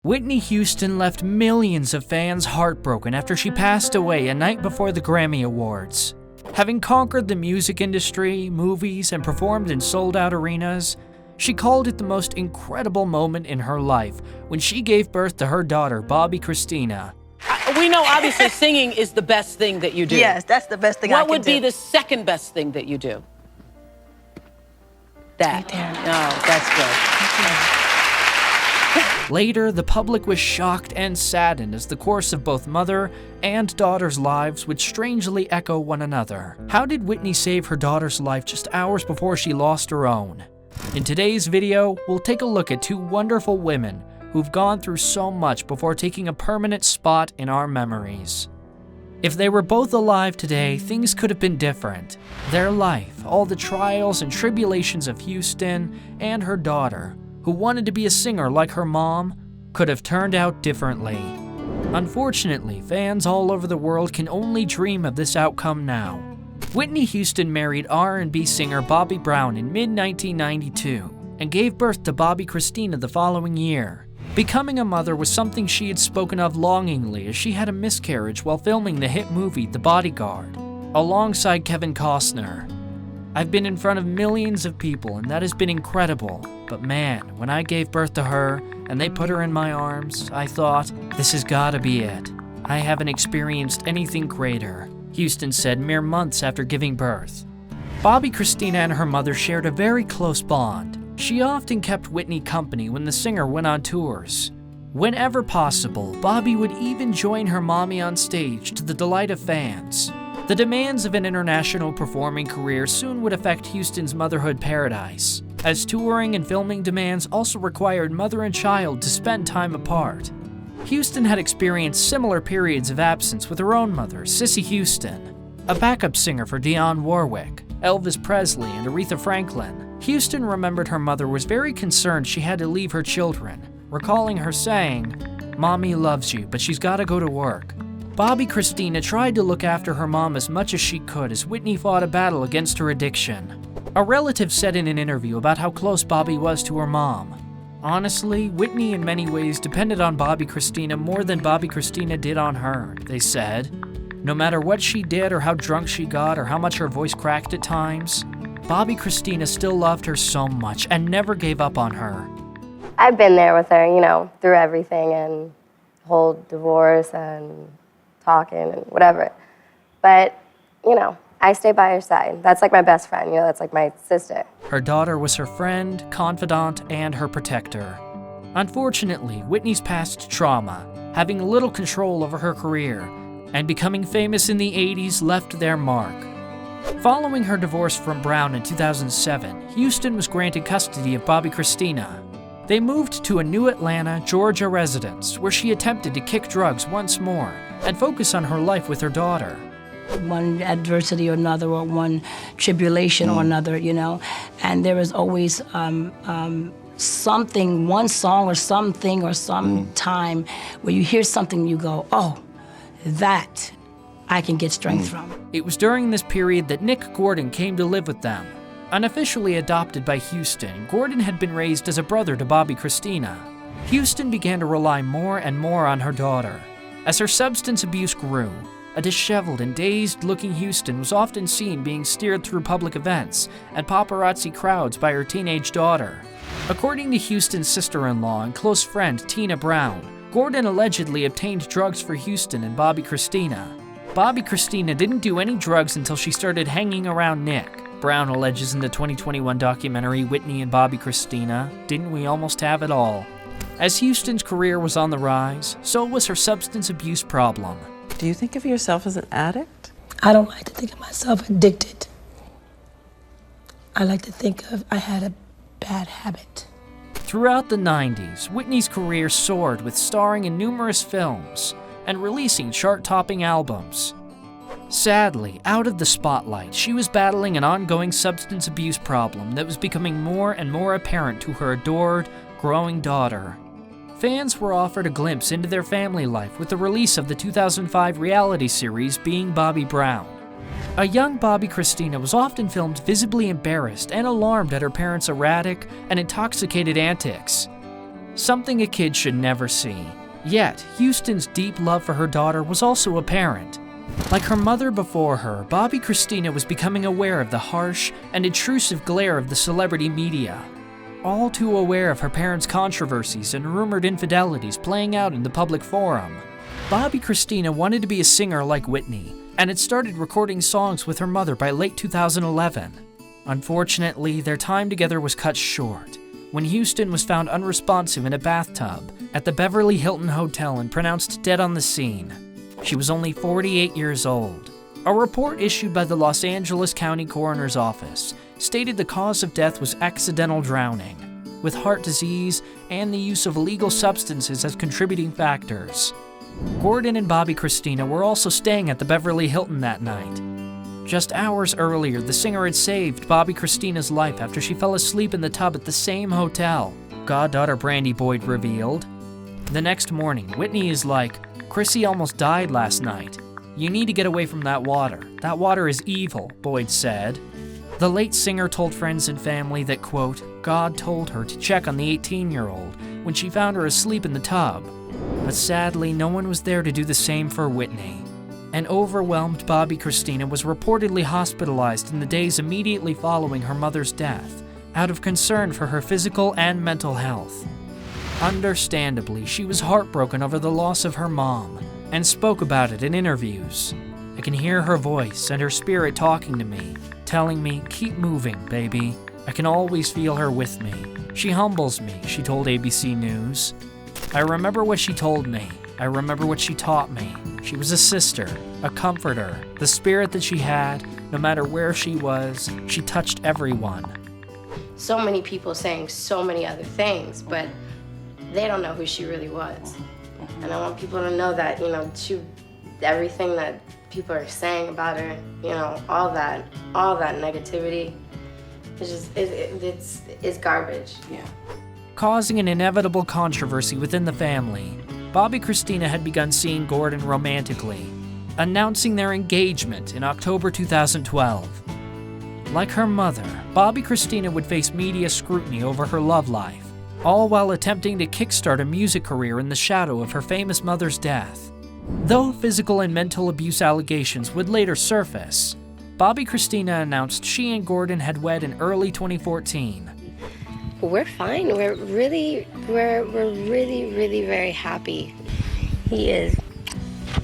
Whitney Houston left millions of fans heartbroken after she passed away a night before the Grammy Awards. Having conquered the music industry, movies, and performed in sold-out arenas, she called it the most incredible moment in her life when she gave birth to her daughter, Bobbi Kristina. We know obviously singing is the best thing that you do. Yes, that's the best thing I can do. What would be the second best thing that you do? That. Right there. Oh, that's good. Later, the public was shocked and saddened as the course of both mother and daughter's lives would strangely echo one another. How did Whitney save her daughter's life just hours before she lost her own? In today's video, we'll take a look at two wonderful women who've gone through so much before taking a permanent spot in our memories. If they were both alive today, things could have been different. Their life, all the trials and tribulations of Houston and her daughter, who wanted to be a singer like her mom, could have turned out differently. Unfortunately, fans all over the world can only dream of this outcome now. Whitney Houston married R&B singer Bobby Brown in mid-1992 and gave birth to Bobbi Kristina the following year. Becoming a mother was something she had spoken of longingly as she had a miscarriage while filming the hit movie The Bodyguard, alongside Kevin Costner. I've been in front of millions of people and that has been incredible, but man, when I gave birth to her and they put her in my arms, I thought, this has gotta be it. I haven't experienced anything greater, Houston said mere months after giving birth. Bobbi Kristina and her mother shared a very close bond. She often kept Whitney company when the singer went on tours. Whenever possible, Bobbi would even join her mommy on stage to the delight of fans. The demands of an international performing career soon would affect Houston's motherhood paradise, as touring and filming demands also required mother and child to spend time apart. Houston had experienced similar periods of absence with her own mother, Cissy Houston, a backup singer for Dionne Warwick, Elvis Presley, and Aretha Franklin. Houston remembered her mother was very concerned she had to leave her children, recalling her saying, "Mommy loves you, but she's gotta go to work." Bobbi Kristina tried to look after her mom as much as she could as Whitney fought a battle against her addiction. A relative said in an interview about how close Bobbi was to her mom. Honestly, Whitney in many ways depended on Bobbi Kristina more than Bobbi Kristina did on her, they said. No matter what she did or how drunk she got or how much her voice cracked at times, Bobbi Kristina still loved her so much and never gave up on her. I've been there with her, through everything and the whole divorce and talking and whatever. But, I stay by her side. That's like my best friend, that's like my sister. Her daughter was her friend, confidant, and her protector. Unfortunately, Whitney's past trauma, having little control over her career, and becoming famous in the 80s left their mark. Following her divorce from Brown in 2007, Houston was granted custody of Bobbi Kristina. They moved to a new Atlanta, Georgia residence where she attempted to kick drugs once more and focus on her life with her daughter. One adversity or another, or one tribulation or another, and there is always something, one song or something or some time where you hear something you go, oh, that I can get strength from. It was during this period that Nick Gordon came to live with them. Unofficially adopted by Houston, Gordon had been raised as a brother to Bobbi Kristina. Houston began to rely more and more on her daughter. As her substance abuse grew, a disheveled and dazed-looking Houston was often seen being steered through public events and paparazzi crowds by her teenage daughter. According to Houston's sister-in-law and close friend Tina Brown, Gordon allegedly obtained drugs for Houston and Bobbi Kristina. Bobbi Kristina didn't do any drugs until she started hanging around Nick. Brown alleges in the 2021 documentary Whitney and Bobbi Kristina, Didn't We Almost Have It All? As Houston's career was on the rise, so was her substance abuse problem. Do you think of yourself as an addict? I don't like to think of myself addicted. I like to think of I had a bad habit. Throughout the 90s, Whitney's career soared with starring in numerous films and releasing chart-topping albums. Sadly, out of the spotlight, she was battling an ongoing substance abuse problem that was becoming more and more apparent to her adored, growing daughter. Fans were offered a glimpse into their family life with the release of the 2005 reality series Being Bobbi Brown. A young Bobbi Kristina was often filmed visibly embarrassed and alarmed at her parents' erratic and intoxicated antics. something a kid should never see. Yet, Houston's deep love for her daughter was also apparent. Like her mother before her, Bobbi Kristina was becoming aware of the harsh and intrusive glare of the celebrity media. All too aware of her parents' controversies and rumored infidelities playing out in the public forum, Bobbi Kristina wanted to be a singer like Whitney, and had started recording songs with her mother by late 2011. Unfortunately, their time together was cut short when Houston was found unresponsive in a bathtub at the Beverly Hilton Hotel and pronounced dead on the scene. She was only 48 years old. A report issued by the Los Angeles County Coroner's Office stated the cause of death was accidental drowning, with heart disease and the use of illegal substances as contributing factors. Gordon and Bobbi Kristina were also staying at the Beverly Hilton that night. Just hours earlier, the singer had saved Bobbi Kristina's life after she fell asleep in the tub at the same hotel, goddaughter Brandy Boyd revealed. The next morning, Whitney is like, "Chrissy almost died last night. You need to get away from that water. That water is evil," Boyd said. The late singer told friends and family that, quote, "God told her to check on the 18-year-old when she found her asleep in the tub." But sadly, no one was there to do the same for Whitney. An overwhelmed Bobbi Kristina was reportedly hospitalized in the days immediately following her mother's death, out of concern for her physical and mental health. Understandably, she was heartbroken over the loss of her mom, and spoke about it in interviews. "I can hear her voice and her spirit talking to me, telling me, 'Keep moving, baby.' I can always feel her with me. She humbles me," she told ABC News. "I remember what she told me. I remember what she taught me. She was a sister, a comforter, the spirit that she had, no matter where she was, she touched everyone." So many people saying so many other things, but they don't know who she really was. And I want people to know that, everything that people are saying about her, all that negativity, it's garbage. Yeah. Causing an inevitable controversy within the family, Bobbi Kristina had begun seeing Gordon romantically, announcing their engagement in October 2012. Like her mother, Bobbi Kristina would face media scrutiny over her love life, all while attempting to kickstart a music career in the shadow of her famous mother's death. Though physical and mental abuse allegations would later surface, Bobbi Kristina announced she and Gordon had wed in early 2014. We're fine. We're really very happy. He is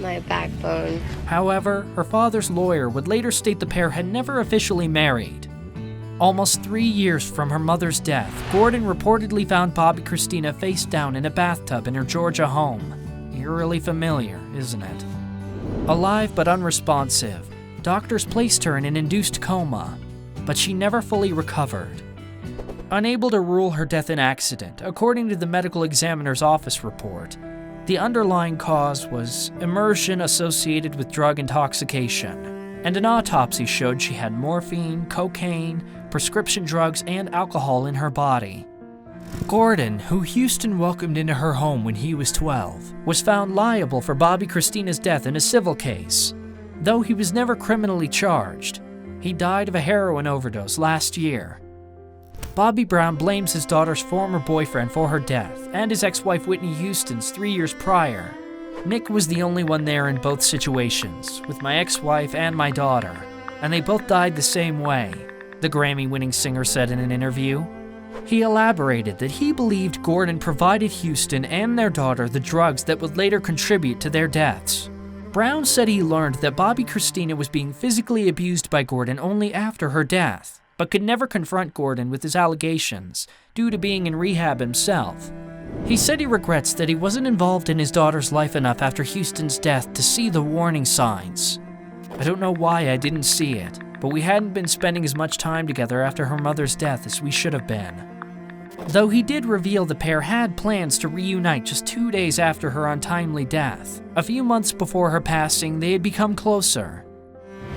my backbone. However, her father's lawyer would later state the pair had never officially married. Almost 3 years from her mother's death, Gordon reportedly found Bobbi Kristina face down in a bathtub in her Georgia home. Eerily familiar, isn't it? Alive but unresponsive, doctors placed her in an induced coma, but she never fully recovered. Unable to rule her death an accident, according to the medical examiner's office report, the underlying cause was immersion associated with drug intoxication, and an autopsy showed she had morphine, cocaine, prescription drugs, and alcohol in her body. Gordon, who Houston welcomed into her home when he was 12, was found liable for Bobbi Kristina's death in a civil case. Though he was never criminally charged, he died of a heroin overdose last year. Bobby Brown blames his daughter's former boyfriend for her death, and his ex-wife Whitney Houston's 3 years prior. "Nick was the only one there in both situations, with my ex-wife and my daughter, and they both died the same way," the Grammy-winning singer said in an interview. He elaborated that he believed Gordon provided Houston and their daughter the drugs that would later contribute to their deaths. Brown said he learned that Bobbi Kristina was being physically abused by Gordon only after her death, but could never confront Gordon with his allegations due to being in rehab himself. He said he regrets that he wasn't involved in his daughter's life enough after Houston's death to see the warning signs. "I don't know why I didn't see it, but we hadn't been spending as much time together after her mother's death as we should have been." Though he did reveal the pair had plans to reunite just 2 days after her untimely death. A few months before her passing, they had become closer.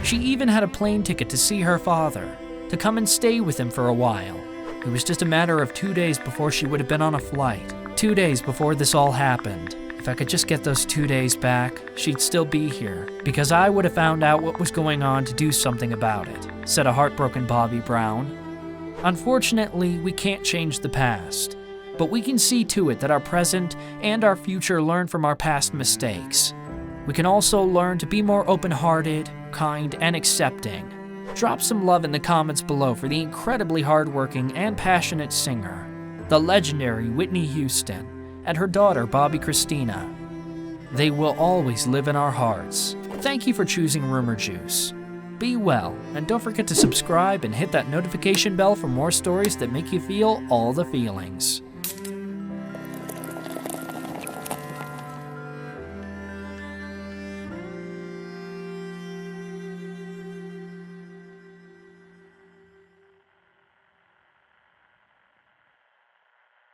She even had a plane ticket to see her father, to come and stay with him for a while. It was just a matter of 2 days before she would have been on a flight. 2 days before this all happened. If I could just get those 2 days back, she'd still be here, because I would have found out what was going on to do something about it, said a heartbroken Bobby Brown. Unfortunately, we can't change the past, but we can see to it that our present and our future learn from our past mistakes. We can also learn to be more open-hearted, kind, and accepting. Drop some love in the comments below for the incredibly hardworking and passionate singer, the legendary Whitney Houston, and her daughter Bobbi Kristina. They will always live in our hearts. Thank you for choosing Rumour Juice. Be well, and don't forget to subscribe and hit that notification bell for more stories that make you feel all the feelings.